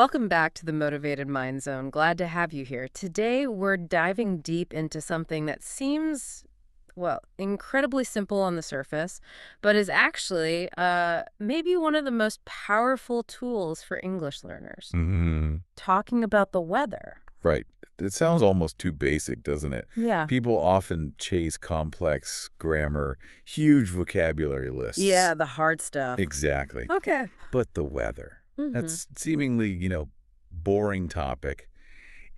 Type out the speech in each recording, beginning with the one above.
Welcome back to the Motivated Mind Zone. Glad to have you here. Today, we're diving deep into something that seems, well, incredibly simple on the surface, but is actually maybe one of the most powerful tools for English learners. Hmm. Talking about the weather. Right. It sounds almost too basic, doesn't it? Yeah. People often chase complex grammar, huge vocabulary lists. Yeah, the hard stuff. Exactly. Okay. But the weather, Mm-hmm. that's seemingly, boring topic.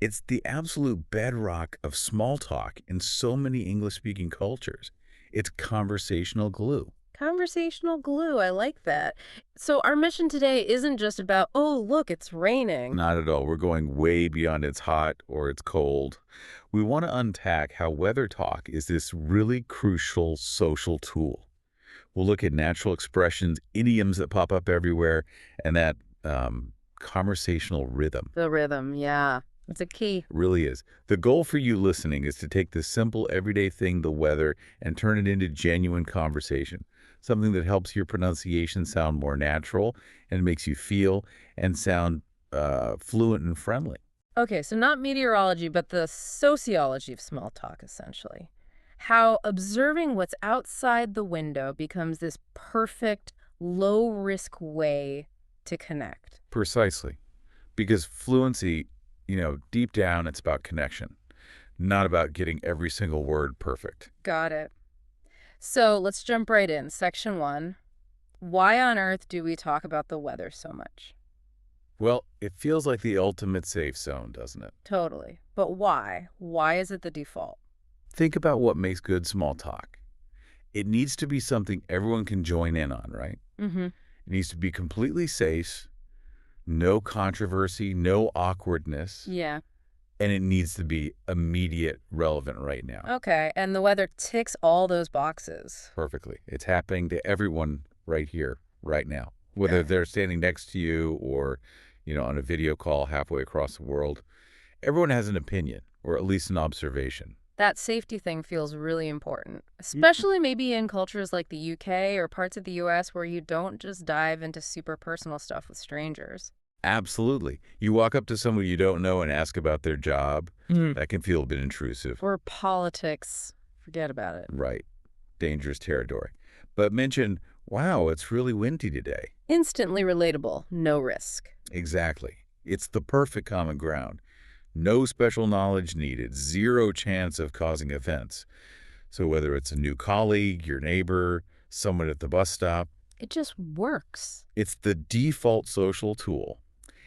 It's the absolute bedrock of small talk in so many English-speaking cultures. It's conversational glue. Conversational glue. I like that. So our mission today isn't just about, oh, look, it's raining. Not at all. We're going way beyond it's hot or it's cold. We want to unpack how weather talk is this really crucial social tool. We'll look at natural expressions, idioms that pop up everywhere, and that conversational rhythm. The rhythm, yeah. It's a key. Really is. The goal for you listening is to take this simple, everyday thing, the weather, and turn it into genuine conversation. Something that helps your pronunciation sound more natural and makes you feel and sound fluent and friendly. Okay, so not meteorology, but the sociology of small talk, essentially. How observing what's outside the window becomes this perfect, low-risk way to connect. Precisely. Because fluency, deep down, it's about connection, not about getting every single word perfect. Got it. So let's jump right in. Section 1. Why on earth do we talk about the weather so much? Well, it feels like the ultimate safe zone, doesn't it? Totally. But why? Why is it the default? Think about what makes good small talk. It needs to be something everyone can join in on, right? Mm-hmm. It needs to be completely safe, no controversy, no awkwardness, Yeah. and it needs to be immediate, relevant right now. Okay, and the weather ticks all those boxes. Perfectly. It's happening to everyone right here, right now. Whether they're standing next to you or, on a video call halfway across the world, everyone has an opinion, or at least an observation. That safety thing feels really important, especially maybe in cultures like the UK or parts of the US where you don't just dive into super personal stuff with strangers. Absolutely. You walk up to someone you don't know and ask about their job, Mm. that can feel a bit intrusive. Or politics, forget about it. Right. Dangerous territory. But mention, wow, it's really windy today. Instantly relatable, no risk. Exactly. It's the perfect common ground. No special knowledge needed, zero chance of causing offense. So whether it's a new colleague, your neighbor, someone at the bus stop, It just works. it's the default social tool.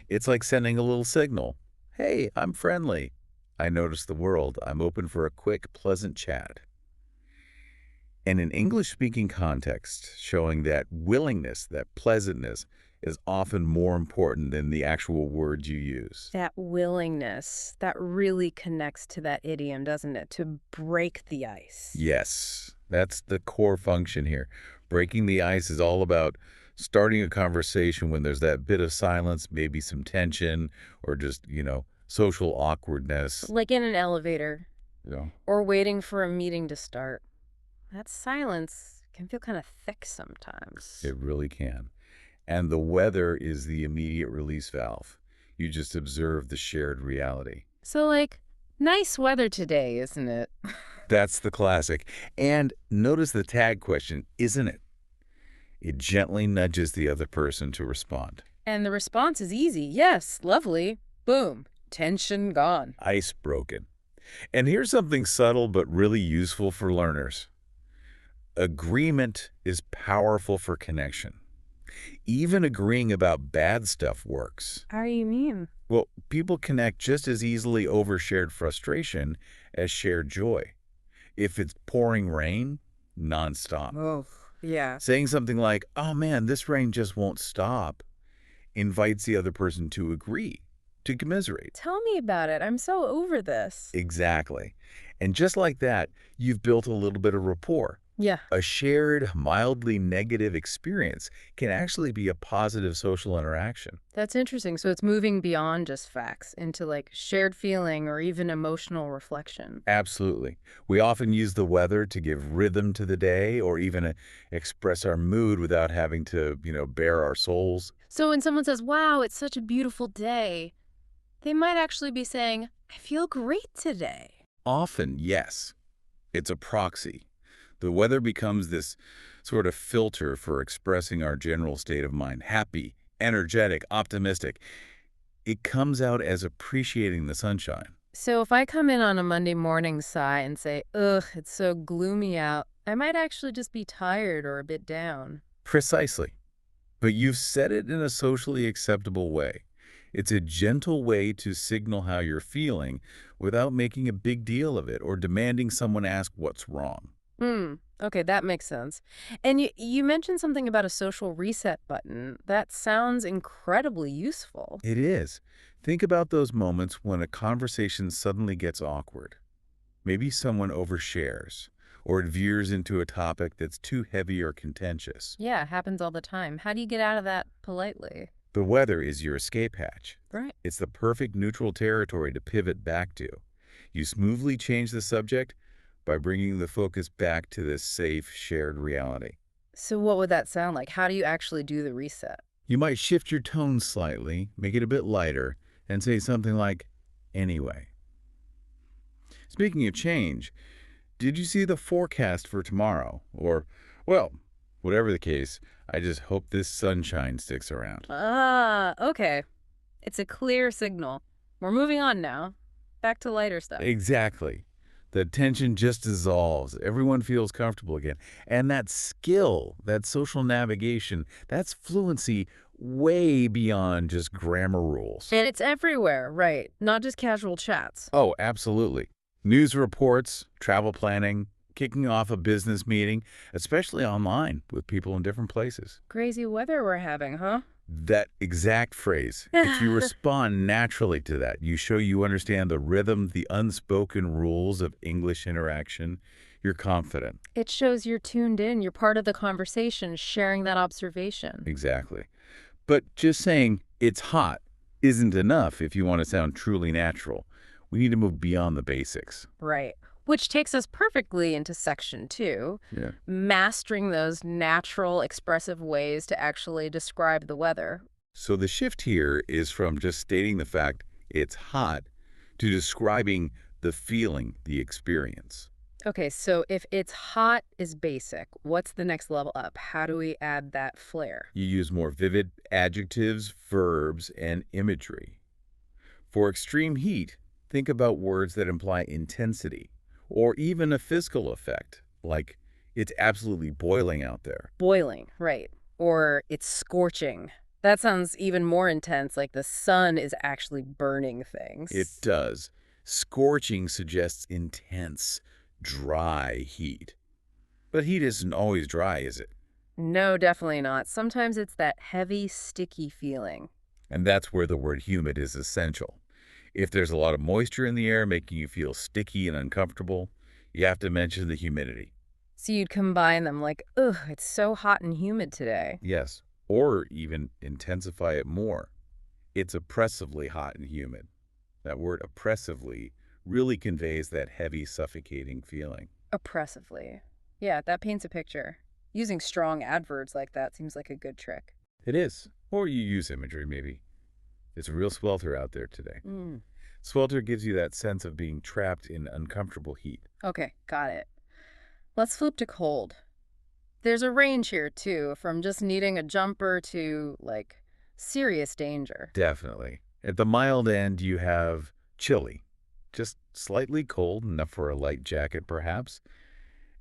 It's like sending a little signal. Hey, I'm friendly. I notice the world. I'm open for a quick, pleasant chat. And in English-speaking context, showing that willingness, that pleasantness, is often more important than the actual words you use. That willingness, that really connects to that idiom, doesn't it? To break the ice. Yes, that's the core function here. Breaking the ice is all about starting a conversation when there's that bit of silence, maybe some tension, or just, social awkwardness. Like in an elevator You or waiting for a meeting to start. That silence can feel kind of thick sometimes. It really can. And the weather is the immediate release valve. You just observe the shared reality. So, like, nice weather today, isn't it? That's the classic. And notice the tag question, isn't it? It gently nudges the other person to respond. And the response is easy. Yes, lovely. Boom. Tension gone. Ice broken. And here's something subtle but really useful for learners. Agreement is powerful for connection. Even agreeing about bad stuff works. How do you mean? Well, people connect just as easily over shared frustration as shared joy. If it's pouring rain, nonstop. Oh, yeah. Saying something like, oh man, this rain just won't stop, invites the other person to agree, to commiserate. Tell me about it. I'm so over this. Exactly. And just like that, you've built a little bit of rapport. Yeah, A shared, mildly negative experience can actually be a positive social interaction. that's interesting. So it's moving beyond just facts into like shared feeling or even emotional reflection. Absolutely. We often use the weather to give rhythm to the day or even express our mood without having to, bare our souls. So when someone says, wow, it's such a beautiful day, they might actually be saying, I feel great today. Often, yes, it's a proxy. The weather becomes this sort of filter for expressing our general state of mind. Happy, energetic, optimistic. It comes out as appreciating the sunshine. So if I come in on a Monday morning sigh and say, ugh, it's so gloomy out, I might actually just be tired or a bit down. Precisely. But you've said it in a socially acceptable way. It's a gentle way to signal how you're feeling without making a big deal of it or demanding someone ask what's wrong. Hmm. Okay, that makes sense. And you mentioned something about a social reset button. That sounds incredibly useful. It is. Think about those moments when a conversation suddenly gets awkward. Maybe someone overshares, or it veers into a topic that's too heavy or contentious. Yeah, it happens all the time. How do you get out of that politely? The weather is your escape hatch. Right. It's the perfect neutral territory to pivot back to. You smoothly change the subject by bringing the focus back to this safe, shared reality. So what would that sound like? How do you actually do the reset? You might shift your tone slightly, make it a bit lighter, and say something like, anyway. Speaking of change, did you see the forecast for tomorrow? Or, well, whatever the case, I just hope this sunshine sticks around. Ah, okay. It's a clear signal. We're moving on now. Back to lighter stuff. Exactly. The tension just dissolves. Everyone feels comfortable again. And that skill, that social navigation, that's fluency way beyond just grammar rules. And it's everywhere, right? Not just casual chats. Oh, absolutely. News reports, travel planning, kicking off a business meeting, especially online with people in different places. Crazy weather we're having, huh? That exact phrase. If you respond naturally to that, you show you understand the rhythm, the unspoken rules of English interaction, you're confident. It shows you're tuned in. You're part of the conversation, sharing that observation. Exactly. But just saying it's hot isn't enough if you want to sound truly natural. We need to move beyond the basics. Right. Which takes us perfectly into section two, Yeah. mastering those natural, expressive ways to actually describe the weather. So the shift here is from just stating the fact it's hot to describing the feeling, the experience. Okay, so if it's hot is basic, what's the next level up? How do we add that flair? You use more vivid adjectives, verbs, and imagery. For extreme heat, think about words that imply intensity or even a physical effect, like it's absolutely boiling out there. Boiling, right. Or it's scorching. That sounds even more intense, like the sun is actually burning It things. does. Scorching suggests intense, dry heat. But heat isn't always dry, is it? No, definitely not. Sometimes it's that heavy, sticky feeling. And that's where the word humid is essential. If there's a lot of moisture in the air making you feel sticky and uncomfortable, you have to mention the humidity. So you'd combine them like, ugh, it's so hot and humid today. Yes, or even intensify it more. It's oppressively hot and humid. That word oppressively really conveys that heavy, suffocating feeling. Oppressively. Yeah, that paints a picture. Using strong adverbs like that seems like a good trick. It is. Or you use imagery, maybe. It's a real swelter out there today. Mm. Swelter gives you that sense of being trapped in uncomfortable heat. Okay, got it. Let's flip to cold. There's a range here, too, from just needing a jumper to, like, serious danger. Definitely. At the mild end, you have chilly. Just slightly cold, enough for a light jacket, perhaps.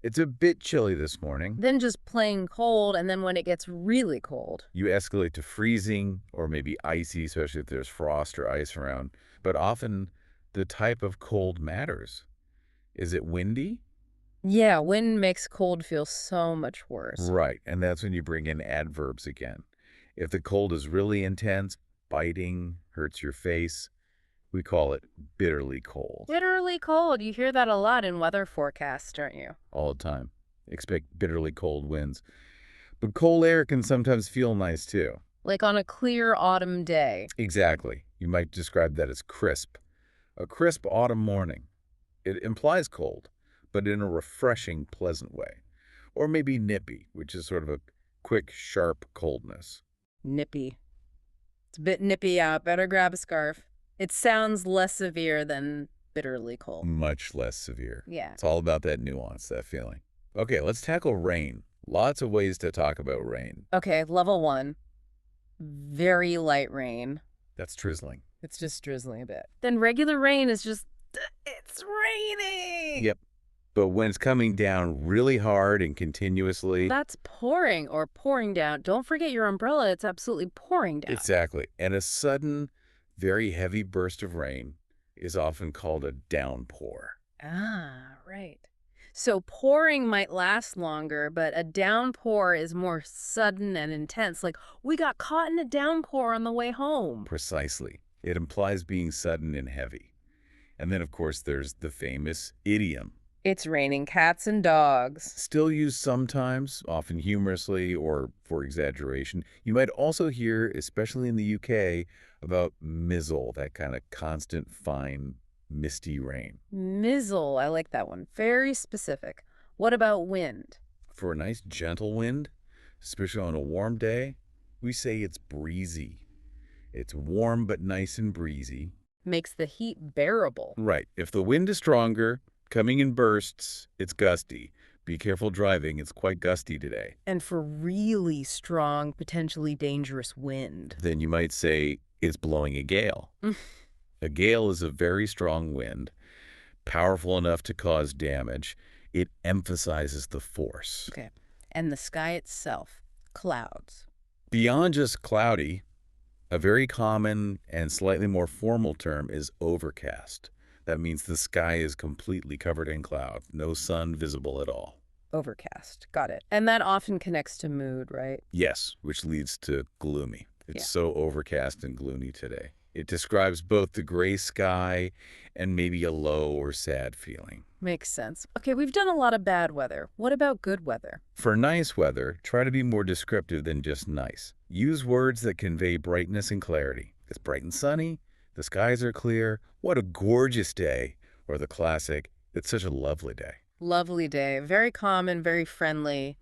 It's a bit chilly this morning. Then just plain cold, and then when it gets really cold. You escalate to freezing or maybe icy, especially if there's frost or ice around. But often, the type of cold matters. Is it windy? Yeah, wind makes cold feel so much worse. Right, and that's when you bring in adverbs again. If the cold is really intense, biting, hurts your face, we call it bitterly cold Bitterly cold. You hear that a lot in weather forecasts, don't you? all the time. Expect bitterly cold winds. But cold air can sometimes feel nice too. Like on a clear autumn day. Exactly. You might describe that as crisp. A crisp autumn morning. It implies cold, but in a refreshing, pleasant way. Or maybe nippy, which is sort of a quick, sharp coldness. Nippy. It's a bit nippy out. Better grab a scarf. It sounds less severe than bitterly cold. Much less severe. Yeah. It's all about that nuance, that feeling. Okay, let's tackle rain. Lots of ways to talk about rain. Okay, level 1. Very light rain. That's drizzling. It's just drizzling a bit. Then regular rain is just, it's raining. Yep. But when it's coming down really hard and continuously... That's pouring or pouring down. Don't forget your umbrella. It's absolutely pouring down. Exactly. And a sudden, very heavy burst of rain is often called a downpour. Ah, right. So pouring might last longer, but a downpour is more sudden and intense. Like, we got caught in a downpour on the way home. Precisely. It implies being sudden and heavy. And then, of course, there's the famous idiom. It's raining cats and dogs. Still used sometimes, often humorously or for exaggeration. You might also hear, especially in the UK, about mizzle, that kind of constant, fine, misty rain. Mizzle, I like that one. Very specific. What about wind? For a nice gentle wind, especially on a warm day, we say it's breezy. It's warm but nice and breezy. Makes the heat bearable. Right. If the wind is stronger, coming in bursts, it's gusty. Be careful driving. It's quite gusty today. And for really strong, potentially dangerous wind. Then you might say it's blowing a gale. A gale is a very strong wind, powerful enough to cause damage. It emphasizes the force. Okay. And the sky itself, clouds. Beyond just cloudy, a very common and slightly more formal term is overcast. That means the sky is completely covered in cloud, no sun visible at all. Overcast. Got it. And that often connects to mood, right? Yes, which leads to gloomy. It's Yeah. so overcast and gloomy today. It describes both the gray sky and maybe a low or sad feeling. Makes sense. Okay, we've done a lot of bad weather. What about good weather? For nice weather, try to be more descriptive than just nice. Use words that convey brightness and clarity. It's bright and sunny. The skies are clear. What a gorgeous day. Or the classic, it's such a lovely day. Lovely day. Very common, very friendly.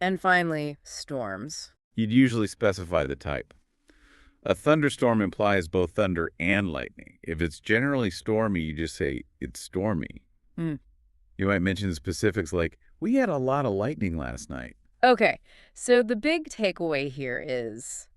And finally, storms. You'd usually specify the type. A thunderstorm implies both thunder and lightning. If it's generally stormy, you just say, it's stormy. Hmm. You might mention specifics like, we had a lot of lightning last night. Okay, so the big takeaway here is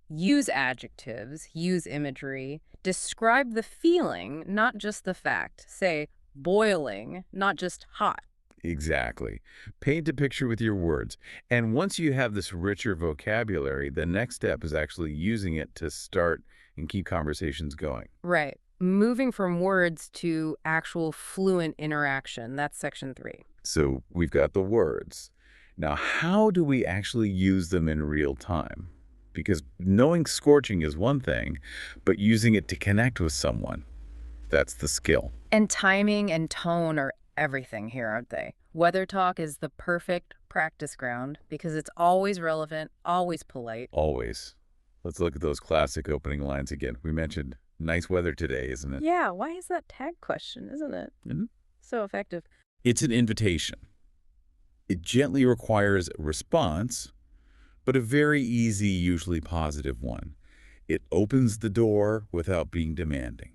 use adjectives, use imagery, describe the feeling, not just the fact. Say, boiling, not just hot. Exactly. Paint a picture with your words. And once you have this richer vocabulary, the next step is actually using it to start and keep conversations going. Right. Moving from words to actual fluent interaction. That's section 3. So we've got the words. Now, how do we actually use them in real time? Because knowing scorching is one thing, but using it to connect with someone, that's the skill. And timing and tone are everything here, aren't they? Weather talk is the perfect practice ground because it's always relevant, always polite. Always. Let's look at those classic opening lines again. We mentioned nice weather today, isn't it? Yeah, why is that tag question, isn't it? So effective. It's an invitation. It gently requires a response, but a very easy, usually positive one. It opens the door without being demanding.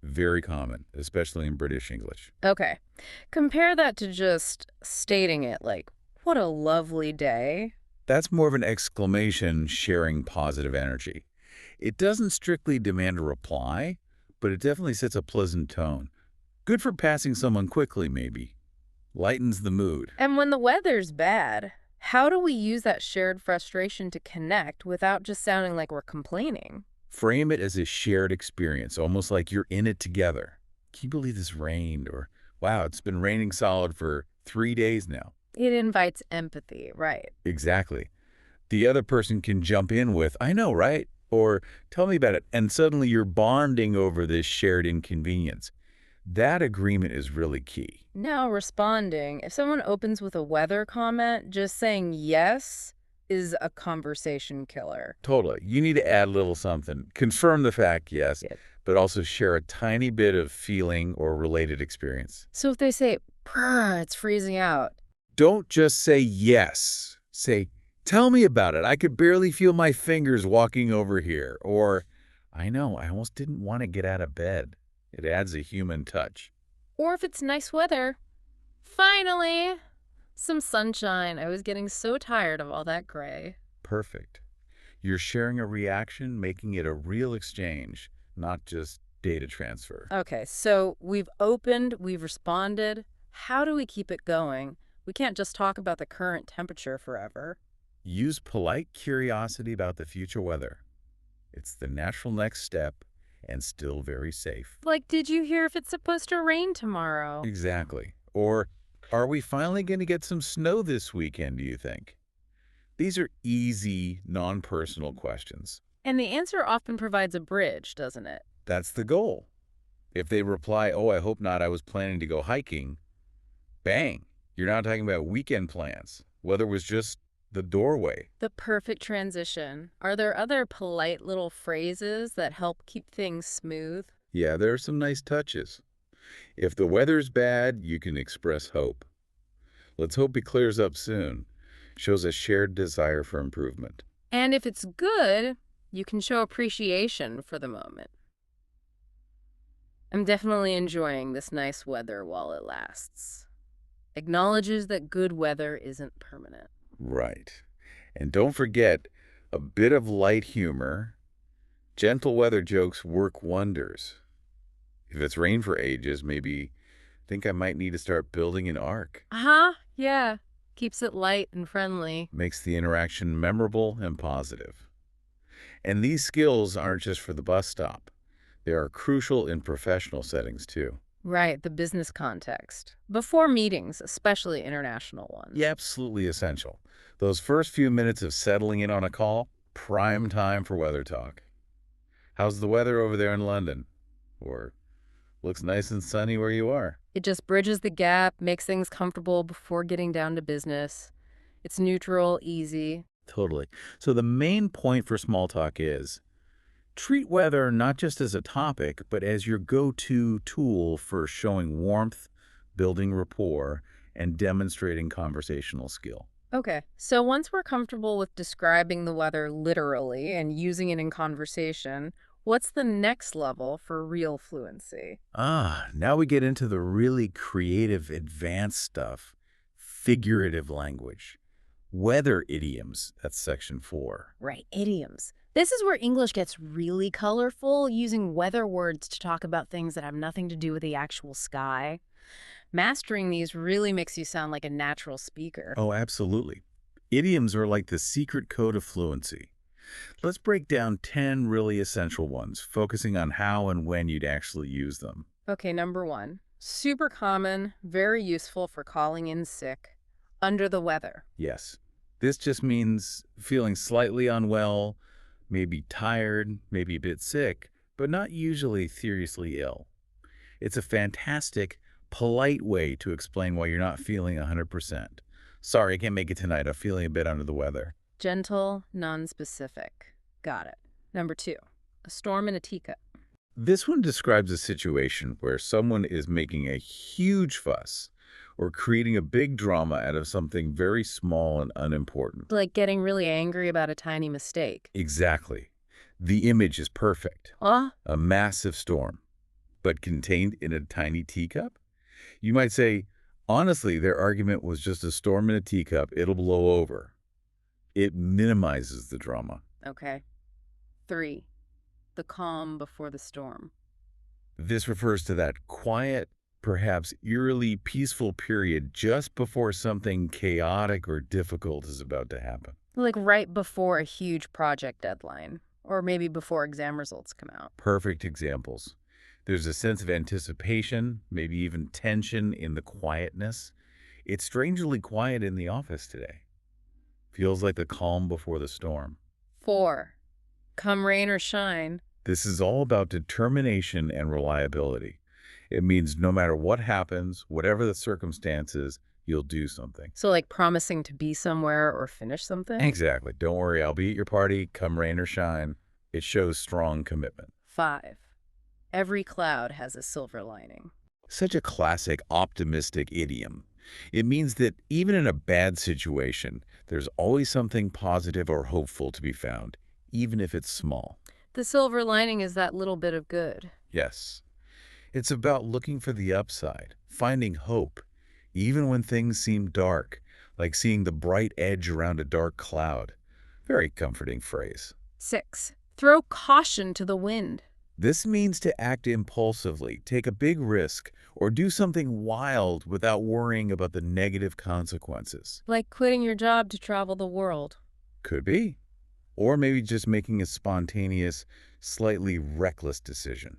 Very common, especially in British English. Okay. Compare that to just stating it like, what a lovely day. That's more of an exclamation sharing positive energy. It doesn't strictly demand a reply, but it definitely sets a pleasant tone. Good for passing someone quickly, maybe. Lightens the mood. And when the weather's bad, how do we use that shared frustration to connect without just sounding like we're complaining? Frame it as a shared experience, almost like you're in it together. Can you believe this rained? Or, wow, it's been raining solid for 3 days now. It invites empathy, right? Exactly. The other person can jump in with, I know, right? Or, tell me about it. And suddenly you're bonding over this shared inconvenience. That agreement is really key. Now, responding, if someone opens with a weather comment, just saying yes is a conversation killer. Totally. You need to add a little something. Confirm the fact, yes, Yeah. but also share a tiny bit of feeling or related experience. So if they say, "Brr, it's freezing out," Don't just say yes. Say, tell me about it. I could barely feel my fingers walking over here. Or, I know, I almost didn't want to get out of bed. It adds a human touch. or if it's nice weather, "Finally, some sunshine. I was getting so tired of all that gray." Perfect. You're sharing a reaction, making it a real exchange, not just data transfer. Okay, so we've opened, we've responded. How do we keep it going? We can't just talk about the current temperature forever. Use polite curiosity about the future weather. It's the natural next step and still very safe. Like, did you hear if it's supposed to rain tomorrow? Exactly. Or, are we finally going to get some snow this weekend, do you think? These are easy, non-personal questions. And the answer often provides a bridge, doesn't it? That's the goal. If they reply, oh, I hope not, I was planning to go hiking, bang, you're now talking about weekend plans. Weather was just the doorway. The perfect transition. Are there other polite little phrases that help keep things smooth? Yeah, there are some nice touches. If the weather's bad, you can express hope. Let's hope it clears up soon. Shows a shared desire for improvement. And if it's good, you can show appreciation for the moment. I'm definitely enjoying this nice weather while it lasts. Acknowledges that good weather isn't permanent. Right. And don't forget, a bit of light humor. Gentle weather jokes work wonders. If it's rained for ages, maybe think I might need to start building an ark. Uh-huh, yeah. Keeps it light and friendly. Makes the interaction memorable and positive. And these skills aren't just for the bus stop. They are crucial in professional settings, too. Right, the business context. Before meetings, especially international ones. Yeah, absolutely essential. Those first few minutes of settling in on a call, prime time for weather talk. How's the weather over there in London? Or looks nice and sunny where you are. It just bridges the gap, makes things comfortable before getting down to business. It's neutral, easy. Totally. So the main point for small talk is treat weather not just as a topic, but as your go-to tool for showing warmth, building rapport, and demonstrating conversational skill. Okay, so once we're comfortable with describing the weather literally and using it in conversation, what's the next level for real fluency? Now we get into the really creative, advanced stuff. Figurative language. Weather idioms, that's section 4. Right, idioms. This is where English gets really colorful, using weather words to talk about things that have nothing to do with the actual sky. Mastering these really makes you sound like a natural speaker. Oh, absolutely. Idioms are like the secret code of fluency. Let's break down 10 really essential ones, focusing on how and when you'd actually use them. Okay, number one. Super common, very useful for calling in sick. Under the weather. Yes. This just means feeling slightly unwell, maybe tired, maybe a bit sick, but not usually seriously ill. It's a fantastic, polite way to explain why you're not feeling 100%. Sorry, I can't make it tonight. I'm feeling a bit under the weather. Gentle, non-specific. Got it. Number two. A storm in a teacup. This one describes a situation where someone is making a huge fuss or creating a big drama out of something very small and unimportant. Like getting really angry about a tiny mistake. Exactly. The image is perfect. A massive storm, but contained in a tiny teacup? You might say, honestly, their argument was just a storm in a teacup. It'll blow over. It minimizes the drama. Okay. Three. The calm before the storm. This refers to that quiet, perhaps eerily peaceful period just before something chaotic or difficult is about to happen. Like right before a huge project deadline. Or maybe before exam results come out. Perfect examples. There's a sense of anticipation, maybe even tension in the quietness. It's strangely quiet in the office today. Feels like the calm before the storm. 4. Come rain or shine. This is all about determination and reliability. It means no matter what happens, whatever the circumstances, you'll do something. So like promising to be somewhere or finish something? Exactly. Don't worry, I'll be at your party, come rain or shine. It shows strong commitment. 5. Every cloud has a silver lining. Such a classic optimistic idiom. It means that even in a bad situation, there's always something positive or hopeful to be found, even if it's small. The silver lining is that little bit of good. Yes, it's about looking for the upside, finding hope, even when things seem dark, like seeing the bright edge around a dark cloud. Very comforting phrase. 6. Throw caution to the wind. This means to act impulsively, take a big risk, or do something wild without worrying about the negative consequences. Like quitting your job to travel the world. Could be. Or maybe just making a spontaneous, slightly reckless decision.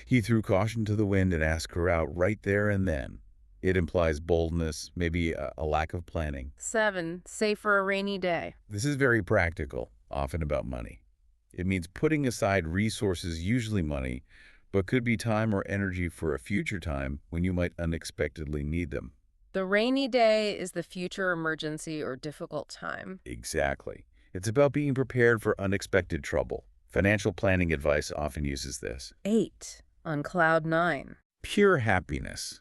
He threw caution to the wind and asked her out right there and then. It implies boldness, maybe a lack of planning. 7. Save for a rainy day. This is very practical, often about money. It means putting aside resources, usually money, but could be time or energy for a future time when you might unexpectedly need them. The rainy day is the future emergency or difficult time. Exactly. It's about being prepared for unexpected trouble. Financial planning advice often uses this. 8. On cloud 9. Pure happiness.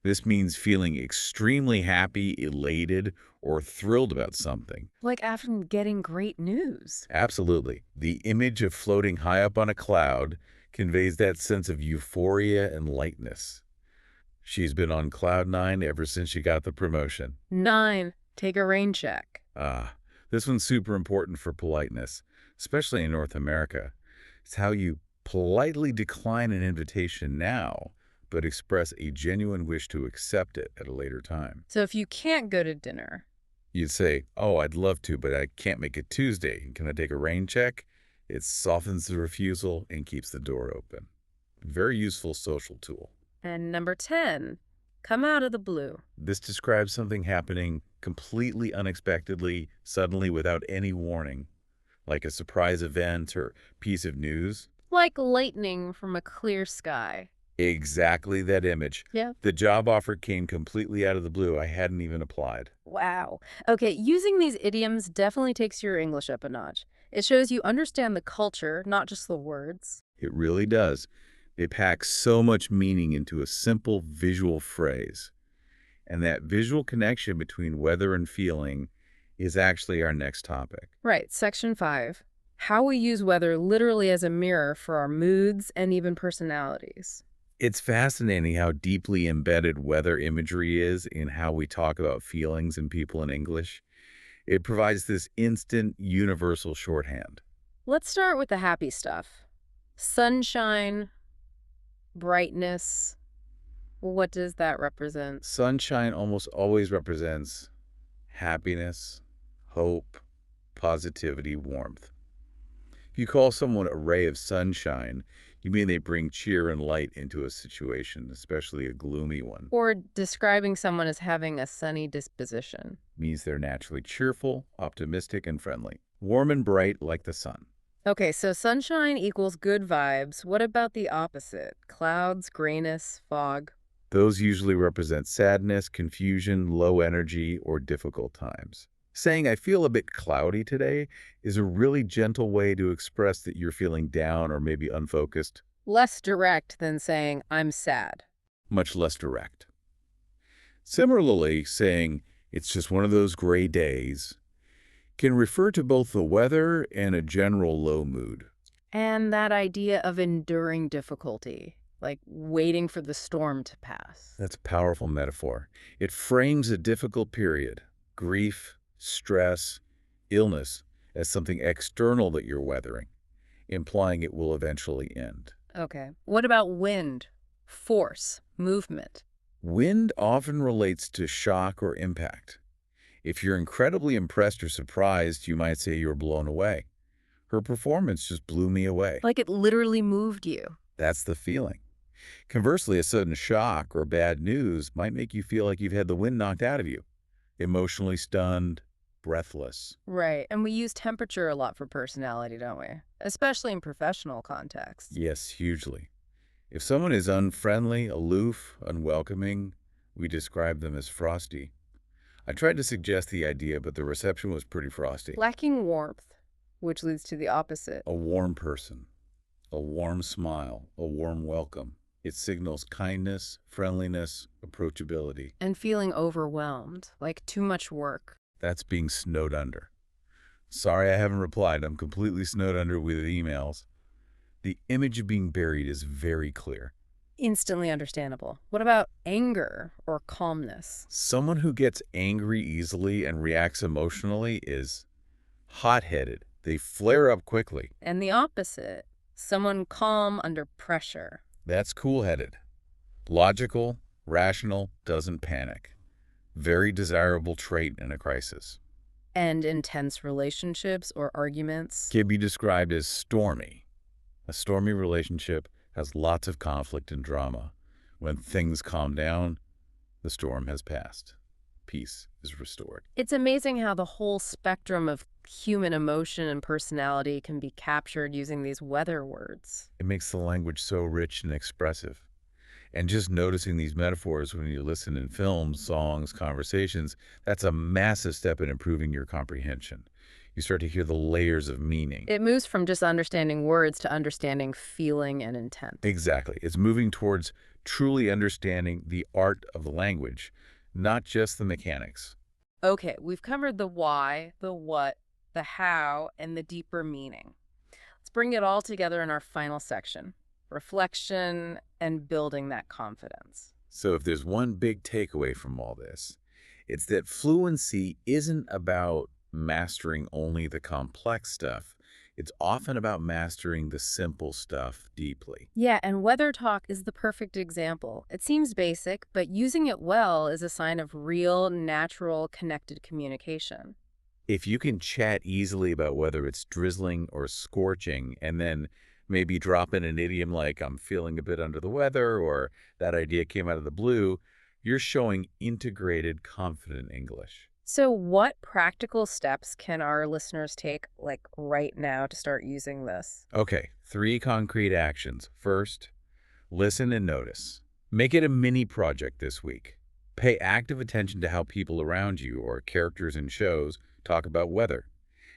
This means feeling extremely happy, elated, or thrilled about something. Like after getting great news. Absolutely. The image of floating high up on a cloud conveys that sense of euphoria and lightness. She's been on cloud nine ever since she got the promotion. 9. Take a rain check. Ah, this one's super important for politeness, especially in North America. It's how you politely decline an invitation now, but express a genuine wish to accept it at a later time. So if you can't go to dinner, You'd say, oh, I'd love to, but I can't make it Tuesday. Can I take a rain check? It softens the refusal and keeps the door open. Very useful social tool. and number 10, come out of the blue. This describes something happening completely unexpectedly, suddenly without any warning, like a surprise event or piece of news. Like lightning from a clear sky. Exactly that image. Yeah. The job offer came completely out of the blue. I hadn't even applied. Wow. Okay, using these idioms definitely takes your English up a notch. It shows you understand the culture, not just the words. It really does. They pack so much meaning into a simple visual phrase. And that visual connection between weather and feeling is actually our next topic. Right, section 5. How we use weather literally as a mirror for our moods and even personalities. It's fascinating how deeply embedded weather imagery is in how we talk about feelings and people in English. It provides this instant, universal shorthand. Let's start with the happy stuff. Sunshine, brightness. What does that represent? Sunshine almost always represents happiness, hope, positivity, warmth. If you call someone a ray of sunshine, you mean they bring cheer and light into a situation, especially a gloomy one. Or describing someone as having a sunny disposition. Means they're naturally cheerful, optimistic, and friendly. Warm and bright like the sun. Okay, so sunshine equals good vibes. What about the opposite? Clouds, grayness, fog. Those usually represent sadness, confusion, low energy, or difficult times. Saying, I feel a bit cloudy today is a really gentle way to express that you're feeling down or maybe unfocused. Less direct than saying, I'm sad. Much less direct. Similarly, saying, it's just one of those gray days can refer to both the weather and a general low mood. And that idea of enduring difficulty, like waiting for the storm to pass. That's a powerful metaphor. It frames a difficult period, grief, stress, illness, as something external that you're weathering, implying it will eventually end. Okay. What about wind, force, movement? Wind often relates to shock or impact. If you're incredibly impressed or surprised, you might say you're blown away. Her performance just blew me away. Like it literally moved you. That's the feeling. Conversely, a sudden shock or bad news might make you feel like you've had the wind knocked out of you. Emotionally stunned, breathless. Right. And we use temperature a lot for personality, don't we? Especially in professional contexts. Yes, hugely. If someone is unfriendly, aloof, unwelcoming, we describe them as frosty. I tried to suggest the idea, but the reception was pretty frosty. Lacking warmth, which leads to the opposite. A warm person, a warm smile, a warm welcome. It signals kindness, friendliness, approachability. And feeling overwhelmed, like too much work. That's being snowed under. Sorry I haven't replied. I'm completely snowed under with emails. The image of being buried is very clear. Instantly understandable. What about anger or calmness? Someone who gets angry easily and reacts emotionally is hot-headed. They flare up quickly. And the opposite, someone calm under pressure. That's cool-headed. Logical, rational, doesn't panic. Very desirable trait in a crisis. And intense relationships or arguments. Can be described as stormy. A stormy relationship has lots of conflict and drama. When things calm down, the storm has passed. Peace is restored. It's amazing how the whole spectrum of human emotion and personality can be captured using these weather words. It makes the language so rich and expressive. And just noticing these metaphors when you listen in films, songs, conversations, that's a massive step in improving your comprehension. You start to hear the layers of meaning. It moves from just understanding words to understanding feeling and intent. Exactly. It's moving towards truly understanding the art of the language, not just the mechanics. Okay, we've covered the why, the what, the how, and the deeper meaning. Let's bring it all together in our final section, reflection and building that confidence. So if there's one big takeaway from all this, it's that fluency isn't about mastering only the complex stuff. It's often about mastering the simple stuff deeply. Yeah, and weather talk is the perfect example. It seems basic, but using it well is a sign of real, natural, connected communication. If you can chat easily about whether it's drizzling or scorching, and then maybe drop in an idiom like, I'm feeling a bit under the weather, or that idea came out of the blue, you're showing integrated, confident English. So what practical steps can our listeners take, like right now, to start using this? Okay, 3 concrete actions. First, listen and notice. Make it a mini project this week. Pay active attention to how people around you or characters in shows talk about weather.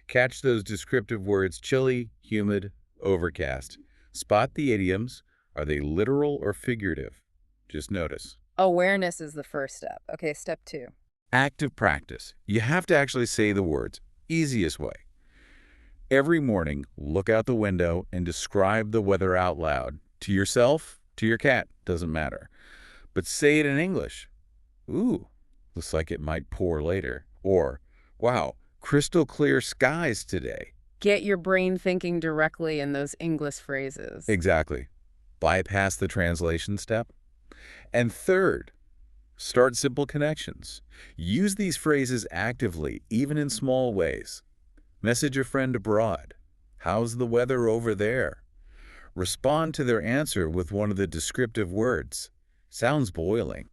Catch those descriptive words chilly, humid, overcast. Spot the idioms. Are they literal or figurative? Just notice. Awareness is the first step. Okay, step 2. Active practice. You have to actually say the words. Easiest way. Every morning, look out the window and describe the weather out loud. To yourself, to your cat, doesn't matter. But say it in English. Ooh, looks like it might pour later. Or, wow, crystal clear skies today. Get your brain thinking directly in those English phrases. Exactly. Bypass the translation step. And third, start simple connections. Use these phrases actively, even in small ways. Message a friend abroad. How's the weather over there? Respond to their answer with one of the descriptive words. Sounds boiling.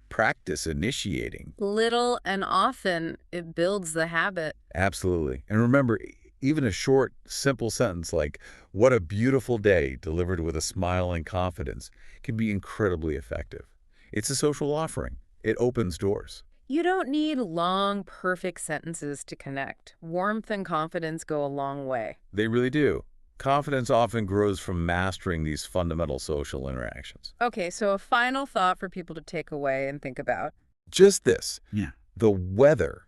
Practice initiating. Little and often, it builds the habit. Absolutely. And remember, even a short, simple sentence like, what a beautiful day, delivered with a smile and confidence, can be incredibly effective. It's a social offering. It opens doors. You don't need long, perfect sentences to connect. Warmth and confidence go a long way. They really do. Confidence often grows from mastering these fundamental social interactions. Okay, so a final thought for people to take away and think about. Just this. Yeah. The weather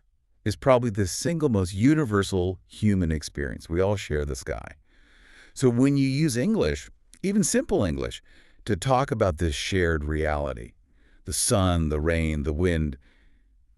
is probably the single most universal human experience. We all share the sky. So when you use English, even simple English, to talk about this shared reality, the sun, the rain, the wind,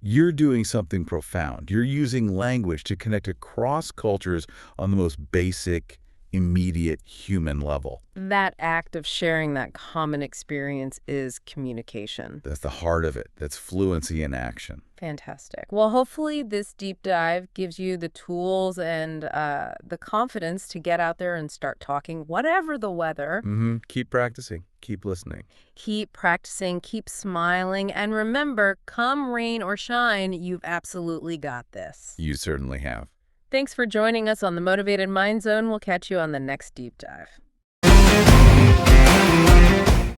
you're doing something profound. You're using language to connect across cultures on the most basic, immediate human level. That act of sharing that common experience is communication. That's the heart of it. That's fluency in action. Fantastic. Well, hopefully this deep dive gives you the tools and the confidence to get out there and start talking, whatever the weather. Keep practicing. Keep listening. Keep practicing. Keep smiling. And remember, come rain or shine, you've absolutely got this. You certainly have. Thanks for joining us on the Motivated Mind Zone. We'll catch you on the next deep dive.